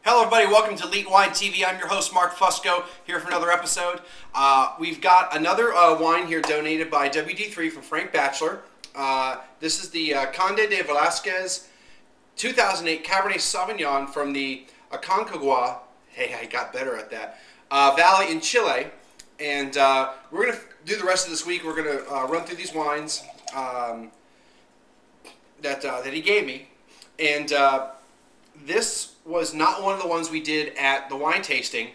Hello everybody, welcome to Elite Wine TV. I'm your host Mark Fusco, here for another episode. We've got another wine here donated by WD3 from Frank Batchelor. This is the Conde de Velázquez 2008 Cabernet Sauvignon from the Aconcagua, hey, I got better at that, Valley in Chile. And we're going to do the rest of this week. We're going to run through these wines that he gave me. And this was not one of the ones we did at the wine tasting,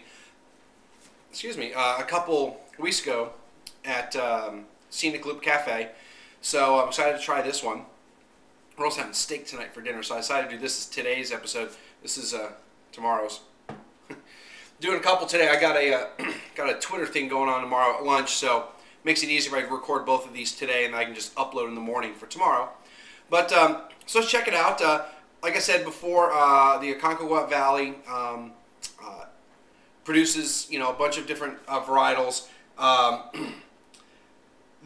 a couple weeks ago at Scenic Loop Cafe. So I'm excited to try this one. We're also having steak tonight for dinner, so I decided to do this as today's episode. This is tomorrow's. Doing a couple today. I got a Twitter thing going on tomorrow at lunch, so it makes it easier if I record both of these today and I can just upload in the morning for tomorrow. But so let's check it out. Like I said before, the Aconcagua Valley produces, a bunch of different varietals.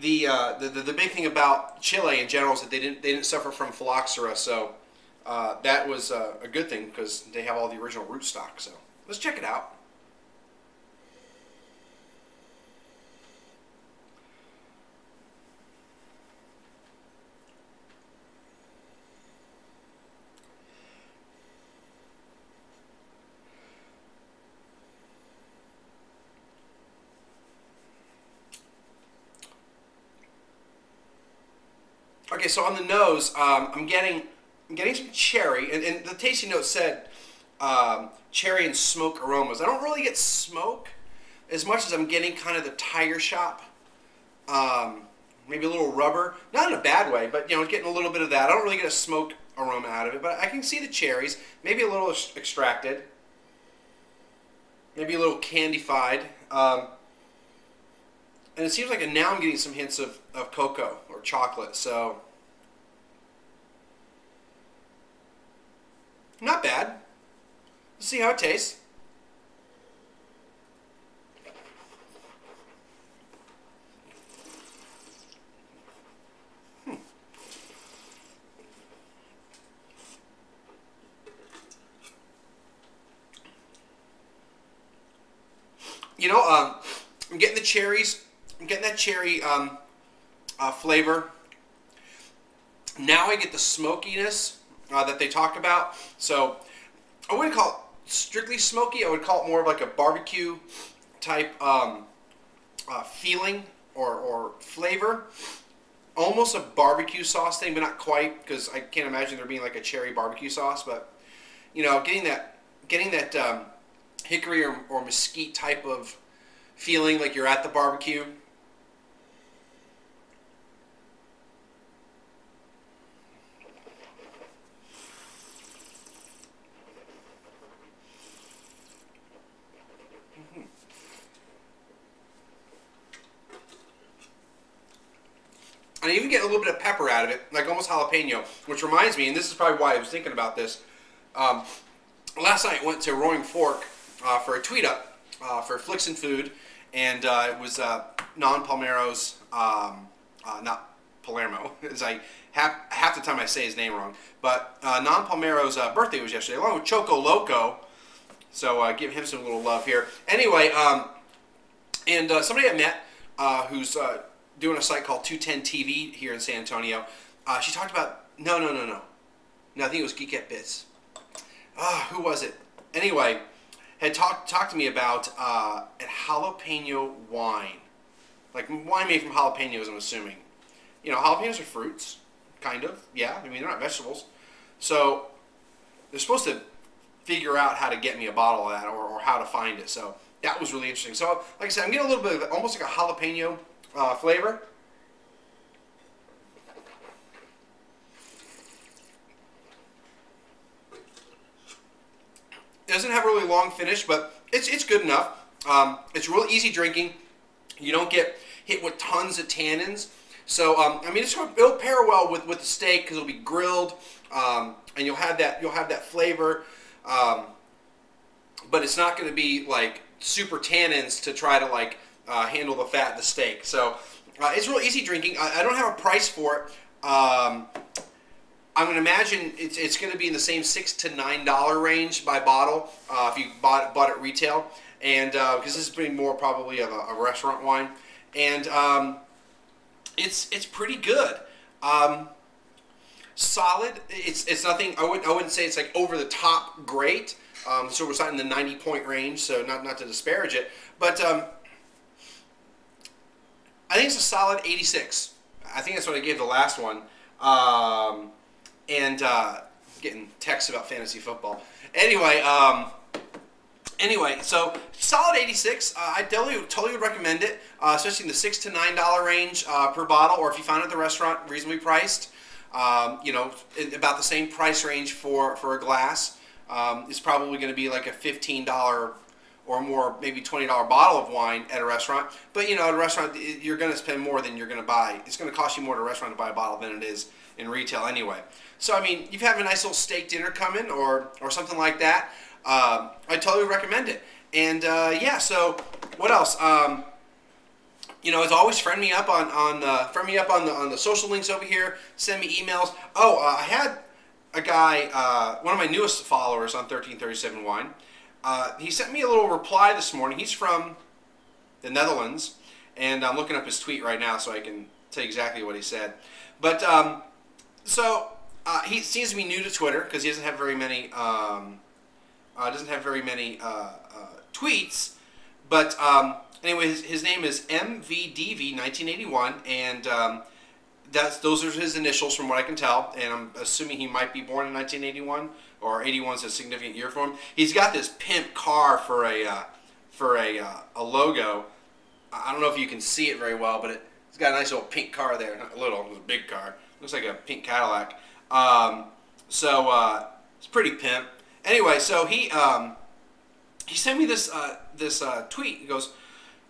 The big thing about Chile in general is that they didn't suffer from phylloxera, so that was a good thing because they have all the original rootstock. So let's check it out. Okay, so on the nose, I'm getting some cherry, and the tasting note said cherry and smoke aromas. I don't really get smoke as much as I'm getting kind of the tire shop, maybe a little rubber, not in a bad way, but getting a little bit of that. I don't really get a smoke aroma out of it, but I can see the cherries, maybe a little extracted, maybe a little candified. And it seems like now I'm getting some hints of cocoa or chocolate, so not bad. Let's see how it tastes. I'm getting the cherries. I'm getting that cherry flavor. Now I get the smokiness that they talk about. So I wouldn't call it strictly smoky. I would call it more of like a barbecue type feeling or flavor. Almost a barbecue sauce thing, but not quite, because I can't imagine there being like a cherry barbecue sauce. But getting that hickory or mesquite type of feeling like you're at the barbecue. And I even get a little bit of pepper out of it, like almost jalapeno, which reminds me, and this is probably why I was thinking about this. Last night I went to Roaring Fork for a tweet up for Flicks and Food, and it was Non Palmero's, not Palermo, as half the time I say his name wrong, but Non Palmero's birthday was yesterday, along with Choco Loco, so give him some little love here. Anyway, and somebody I met who's doing a site called 210 TV here in San Antonio, she talked about, no, I think it was Geek at Bits. Who was it? Anyway, had talked to me about a jalapeno wine. Like wine made from jalapenos, I'm assuming. Jalapenos are fruits, kind of. Yeah, I mean, they're not vegetables. So they're supposed to figure out how to get me a bottle of that or how to find it. So that was really interesting. So like I said, I'm getting a little bit of almost like a jalapeno flavor. It doesn't have a really long finish, but it's good enough. It's real easy drinking. You don't get hit with tons of tannins. So I mean, it'll pair well with the steak because it'll be grilled, and you'll have that flavor. But it's not going to be like super tannins to try to like handle the fat of the steak. So it's real easy drinking. I don't have a price for it. I'm going to imagine it's going to be in the same $6 to $9 range by bottle if you bought it retail, and because this is pretty more probably of a restaurant wine, and it's pretty good. Solid. It's nothing. I wouldn't say it's like over the top great. So we're starting in the 90-point range. So not to disparage it, but I think it's a solid 86. I think that's what I gave the last one. And getting texts about fantasy football. Anyway, so solid 86. I totally would recommend it, especially in the $6 to $9 range per bottle, or if you find it at the restaurant, reasonably priced. You know, about the same price range for a glass. It's probably going to be like a $15 or more, maybe $20 bottle of wine at a restaurant. But you know, at a restaurant, you're going to spend more than you're going to buy. It's going to cost you more at a restaurant to buy a bottle than it is in retail anyway. So I mean, you have a nice little steak dinner coming or something like that. I totally recommend it. And yeah, so what else? You know, as always, friend me up on the social links over here. Send me emails. Oh, I had a guy, one of my newest followers on 1337 Wine. He sent me a little reply this morning. He's from the Netherlands, and I'm looking up his tweet right now so I can tell you exactly what he said. But he seems to be new to Twitter because he doesn't have very many tweets. But anyway, his name is MVDV1981, and those are his initials from what I can tell, and I'm assuming he might be born in 1981, or 81 is a significant year for him. He's got this pimp car for a logo. I don't know if you can see it very well, but it's got a nice little pink car there. Not a little, it's a big car. Looks like a pink Cadillac. It's pretty pimp. Anyway, so he sent me this tweet. He goes,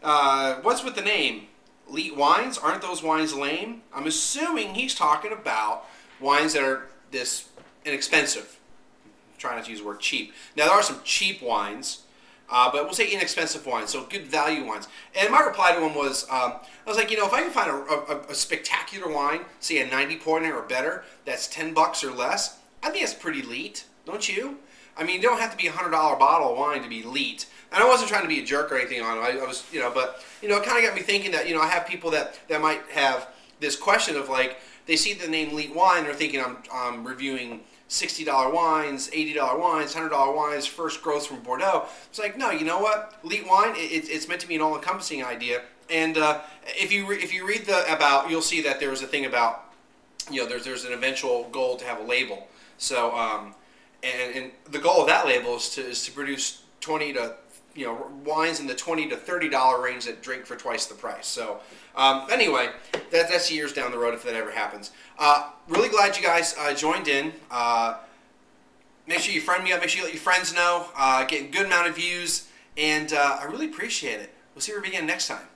"What's with the name? Elite wines? Aren't those wines lame?" I'm assuming he's talking about wines that are this inexpensive. I'm trying not to use the word cheap. Now, there are some cheap wines, but we'll say inexpensive wines, so good value wines. And my reply to him was, I was like, you know, if I can find a spectacular wine, say a 90-pointer or better, that's $10 or less, I think that's pretty elite, don't you? I mean, you don't have to be a $100 bottle of wine to be elite. And I wasn't trying to be a jerk or anything on it. I was, you know, but, you know, it kind of got me thinking that, you know, I have people that might have this question of, like, they see the name elite wine, they're thinking I'm reviewing $60 wines, $80 wines, $100 wines, first growth from Bordeaux. It's like, no, you know what? Elite wine, it's meant to be an all-encompassing idea. And if you read the about, you'll see that there was a thing about, you know, there's an eventual goal to have a label. So, and the goal of that label is to produce 20 to, you know, wines in the $20 to $30 range that drink for twice the price. So anyway, that's years down the road if that ever happens. Really glad you guys joined in. Make sure you friend me up. Make sure you let your friends know. Getting a good amount of views, and I really appreciate it. We'll see you again next time.